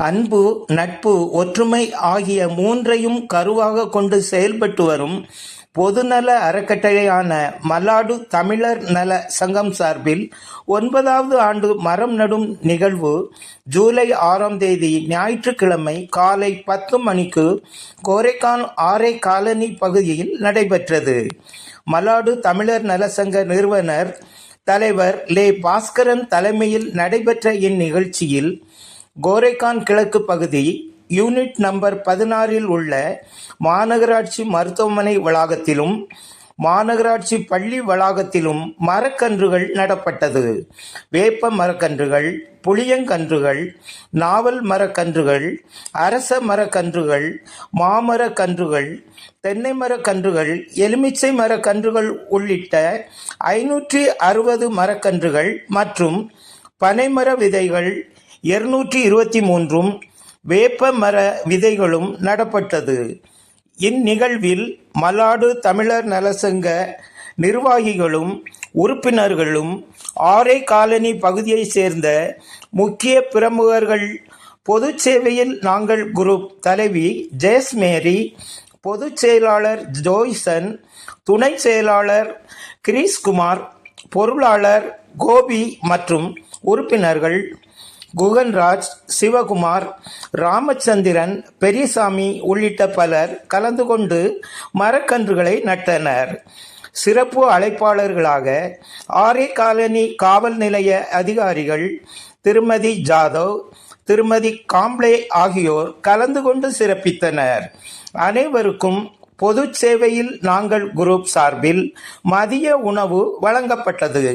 அன்பு, நட்பு, ஒற்றுமை ஆகிய மூன்றையும் கருவாக கொண்டு செயல்பட்டு வரும் பொதுநல அறக்கட்டளையான மல்லாடு தமிழர் நல சங்கம் சார்பில் 9வது ஆண்டு மரம் நடும் நிகழ்வு ஜூலை 6ஆம் தேதி ஞாயிற்றுக்கிழமை காலை 10 மணிக்கு கோரைக்கான் ஆரை காலனி பகுதியில் நடைபெற்றது. மல்லாடு தமிழர் நலசங்க நிறுவனர் தலைவர் லே. பாஸ்கரன் தலைமையில் நடைபெற்ற இந்நிகழ்ச்சியில் கோரைக்கான் கிழக்கு பகுதி யூனிட் நம்பர் 16இல் உள்ள மாநகராட்சி மருத்துவமனை வளாகத்திலும் மாநகராட்சி பள்ளி வளாகத்திலும் மரக்கன்றுகள் நடப்பட்டது. வேப்ப மரக்கன்றுகள், புளியங்கன்றுகள், நாவல் மரக்கன்றுகள், அரச மரக்கன்றுகள், மாமரக்கன்றுகள், தென்னை மரக்கன்றுகள், எலுமிச்சை மரக்கன்றுகள் உள்ளிட்ட 560 மரக்கன்றுகள் மற்றும் பனைமர விதைகள் 223 வேப்ப மர விதைகளும் நடப்பட்டது. இந்நிகழ்வில் மல்லாடு தமிழர் நலசங்க நிர்வாகிகளும் உறுப்பினர்களும் ஆரை காலனி பகுதியைச் சேர்ந்த முக்கிய பிரமுகர்கள், பொதுச் சேவையில் நாங்கள் குரூப் தலைவி ஜெயஸ்மேரி, பொதுச் செயலாளர் ஜோய்சன், துணை செயலாளர் கிரீஷ்குமார், பொருளாளர் கோபி மற்றும் உறுப்பினர்கள் குகன்ராஜ், சிவகுமார், ராமச்சந்திரன், பெரியசாமி உள்ளிட்ட பலர் கலந்து கொண்டு மரக்கன்றுகளை நட்டனர். சிறப்பு அழைப்பாளர்களாக ஆரை காலனி காவல் நிலைய அதிகாரிகள் திருமதி ஜாதவ், திருமதி காம்ப்ளே ஆகியோர் கலந்து கொண்டு சிறப்பித்தனர். அனைவருக்கும் பொது சேவையில் நாங்கள் குரூப் சார்பில் மதிய உணவு வழங்கப்பட்டது.